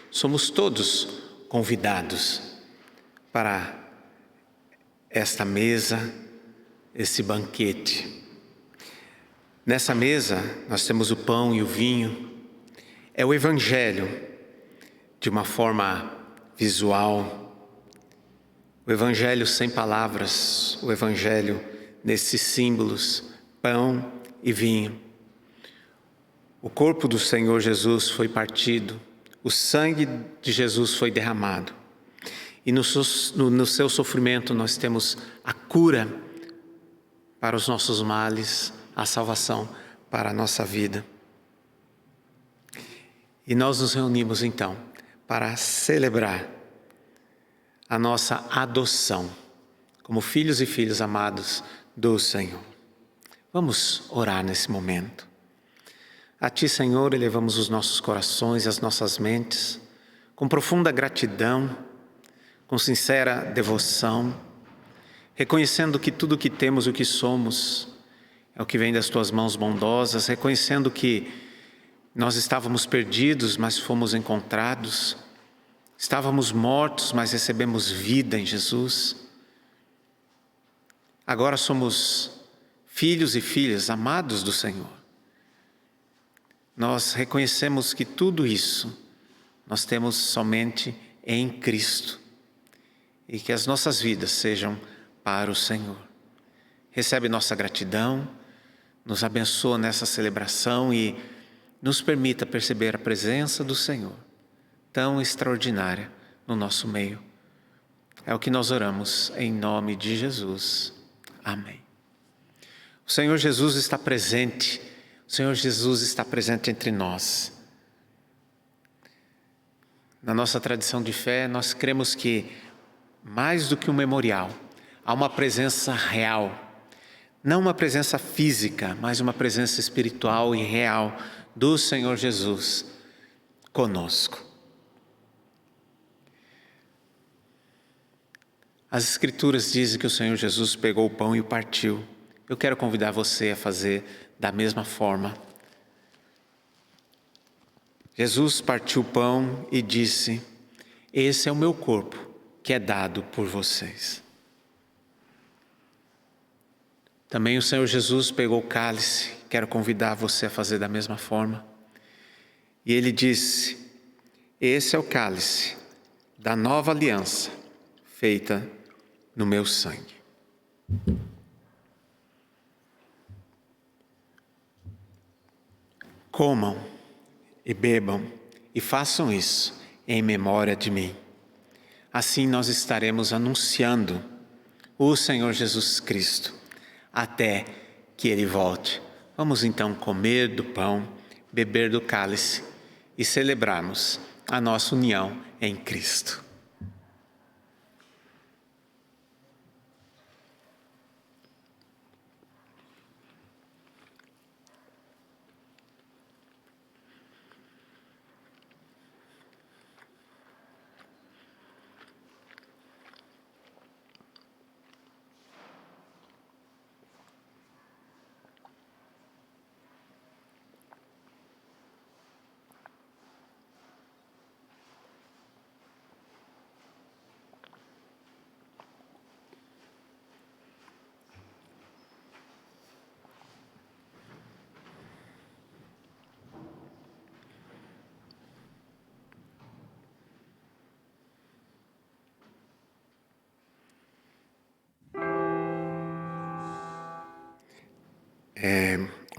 Somos todos convidados para esta mesa, esse banquete. Nessa mesa nós temos o pão e o vinho. É o Evangelho de uma forma visual. O Evangelho sem palavras, o Evangelho nesses símbolos, pão e vinho. O corpo do Senhor Jesus foi partido, o sangue de Jesus foi derramado. E no seu sofrimento nós temos a cura para os nossos males, a salvação para a nossa vida. E nós nos reunimos então para celebrar a nossa adoção como filhos e filhas amados do Senhor. Vamos orar nesse momento. A Ti, Senhor, elevamos os nossos corações e as nossas mentes com profunda gratidão, com sincera devoção, reconhecendo que tudo o que temos e o que somos é o que vem das Tuas mãos bondosas, reconhecendo que nós estávamos perdidos, mas fomos encontrados. Estávamos mortos, mas recebemos vida em Jesus. Agora somos filhos e filhas amados do Senhor. Nós reconhecemos que tudo isso nós temos somente em Cristo e que as nossas vidas sejam para o Senhor. Recebe nossa gratidão, nos abençoa nessa celebração e nos permita perceber a presença do Senhor tão extraordinária no nosso meio. É o que nós oramos em nome de Jesus. Amém. O Senhor Jesus está presente. O Senhor Jesus está presente entre nós. Na nossa tradição de fé, nós cremos que, mais do que um memorial, há uma presença real. Não uma presença física, mas uma presença espiritual e real do Senhor Jesus conosco. As Escrituras dizem que o Senhor Jesus pegou o pão e o partiu. Eu quero convidar você a fazer da mesma forma. Jesus partiu o pão e disse: esse é o meu corpo que é dado por vocês. Também o Senhor Jesus pegou o cálice. Quero convidar você a fazer da mesma forma. E Ele disse: esse é o cálice da nova aliança, feita no meu sangue. Comam e bebam e façam isso em memória de mim. Assim nós estaremos anunciando o Senhor Jesus Cristo até que Ele volte. Vamos então comer do pão, beber do cálice e celebrarmos a nossa união em Cristo.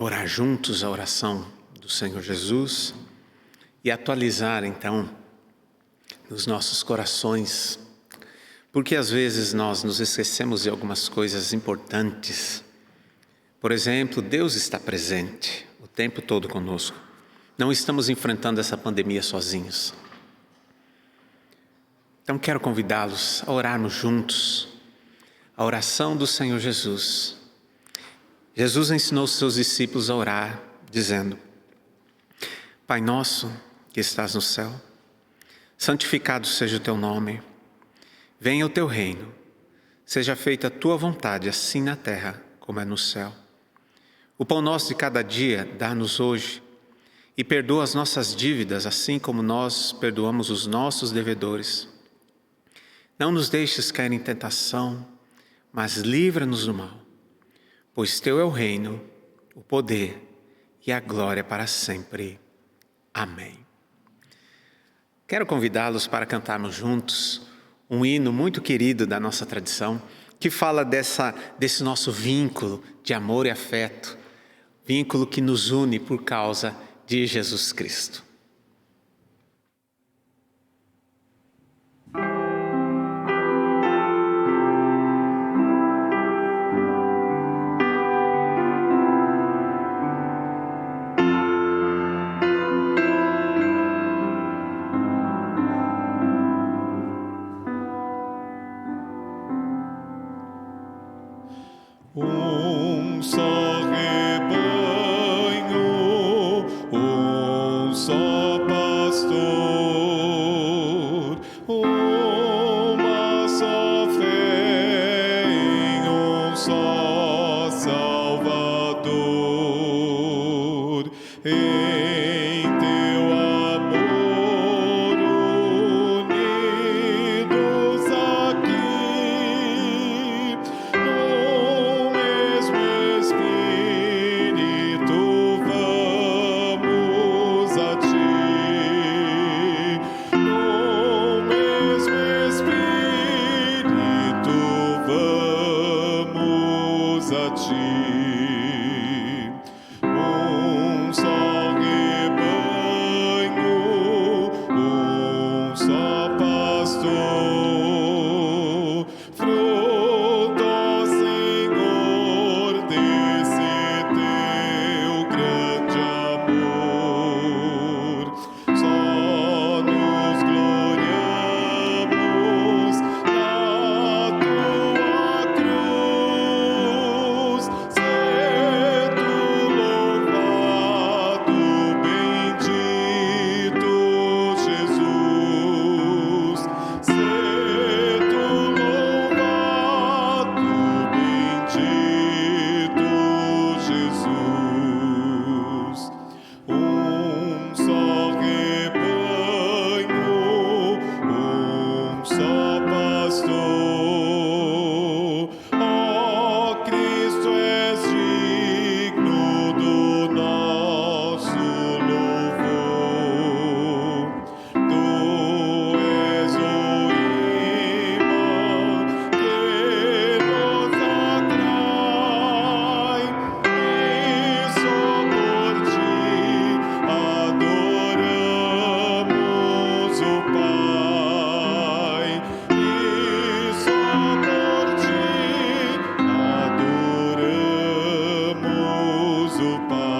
Orar juntos a oração do Senhor Jesus e atualizar então nos nossos corações, porque às vezes nós nos esquecemos de algumas coisas importantes. Por exemplo, Deus está presente o tempo todo conosco. Não estamos enfrentando essa pandemia sozinhos. Então quero convidá-los a orarmos juntos a oração do Senhor Jesus. Jesus ensinou os seus discípulos a orar, dizendo: Pai nosso que estás no céu, santificado seja o teu nome. Venha o teu reino. Seja feita a tua vontade, assim na terra como é no céu. O pão nosso de cada dia dá-nos hoje, e perdoa as nossas dívidas, assim como nós perdoamos os nossos devedores. Não nos deixes cair em tentação, mas livra-nos do mal, pois teu é o reino, o poder e a glória para sempre. Amém. Quero convidá-los para cantarmos juntos um hino muito querido da nossa tradição, que fala desse nosso vínculo de amor e afeto, vínculo que nos une por causa de Jesus Cristo. Um só rebanho, um só pastor, uma só fé em um só Salvador. Em teu amor unidos aqui, no mesmo Espírito vamos a ti. No mesmo Espírito vamos a ti. Um só rebanho, um só pastor, fruto, ó Senhor, desse teu grande amor. Só nos gloriamos na tua cruz. Ser tu louvado, bendito Jesus. Ser tu louvado, bendito Jesus. Um só rebanho, um só pastor. Ó Cristo, és digno do nosso louvor. Tu és o imã que nos atrai, e só por ti adoramos o Pai. E só por ti adoramos o Pai.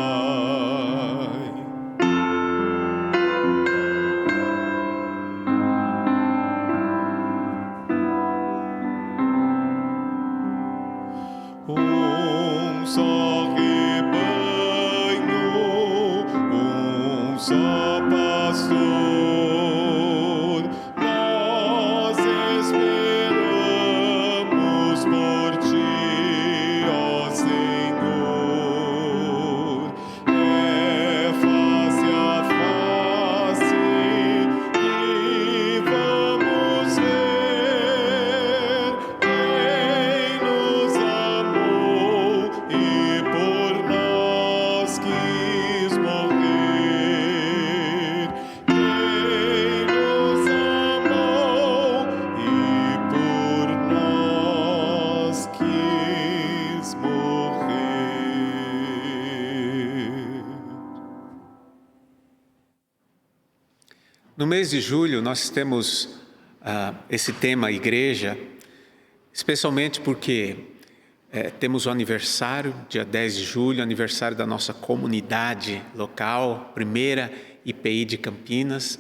Um só rebanho, um só pastor, nós esperamos por ti, ó Senhor. É face a face que vamos ver quem nos amou e por nós quis morrer. Quem nos amou e por nós quis morrer. No mês de julho, nós temos esse tema igreja, especialmente porque temos o aniversário, dia 10 de julho, aniversário da nossa comunidade local, primeira IPI de Campinas.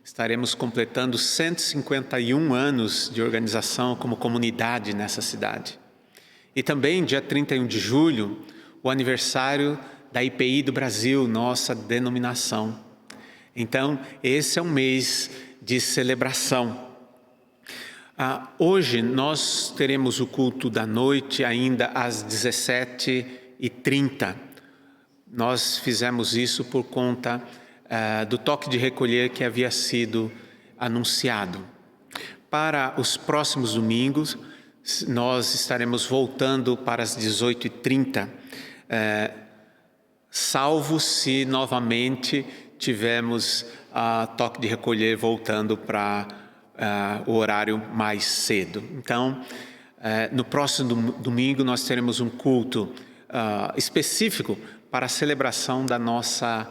Estaremos completando 151 anos de organização como comunidade nessa cidade. E também, dia 31 de julho, o aniversário da IPI do Brasil, nossa denominação. Então, esse é um mês de celebração. Hoje nós teremos o culto da noite ainda às 17h30. Nós fizemos isso por conta do toque de recolher que havia sido anunciado. Para os próximos domingos, nós estaremos voltando para as 18h30, salvo se novamente tivermos toque de recolher voltando para o horário mais cedo. Então, no próximo domingo nós teremos um culto específico para a celebração da nossa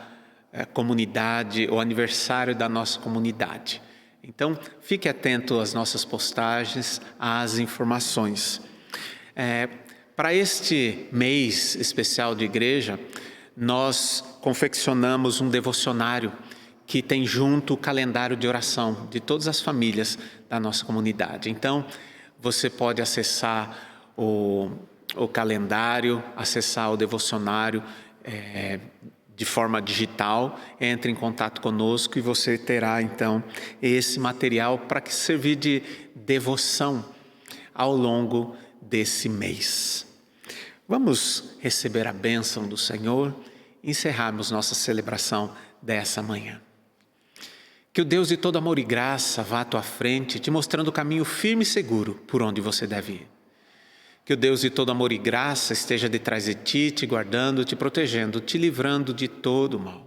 comunidade, o aniversário da nossa comunidade. Então, fique atento às nossas postagens, às informações. Para este mês especial de igreja, nós confeccionamos um devocionário que tem junto o calendário de oração de todas as famílias da nossa comunidade. Então, você pode acessar o calendário, acessar o devocionário de forma digital, entre em contato conosco e você terá então esse material para que servir de devoção ao longo desse mês. Vamos receber a bênção do Senhor e encerrarmos nossa celebração dessa manhã. Que o Deus de todo amor e graça vá à tua frente, te mostrando o caminho firme e seguro por onde você deve ir. Que o Deus de todo amor e graça esteja detrás de ti, te guardando, te protegendo, te livrando de todo o mal.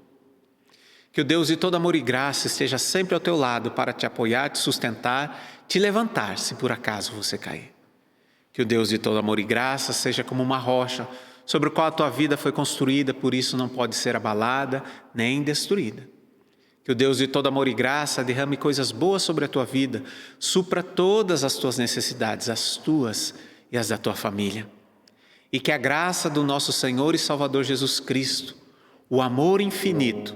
Que o Deus de todo amor e graça esteja sempre ao teu lado para te apoiar, te sustentar, te levantar se por acaso você cair. Que o Deus de todo amor e graça seja como uma rocha sobre o qual a tua vida foi construída, por isso não pode ser abalada nem destruída. Que o Deus de todo amor e graça derrame coisas boas sobre a tua vida, supra todas as tuas necessidades, as tuas e as da tua família. E que a graça do nosso Senhor e Salvador Jesus Cristo, o amor infinito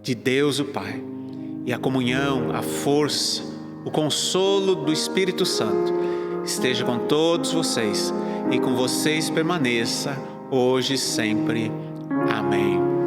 de Deus o Pai, e a comunhão, a força, o consolo do Espírito Santo, esteja com todos vocês e com vocês permaneça hoje e sempre. Amém.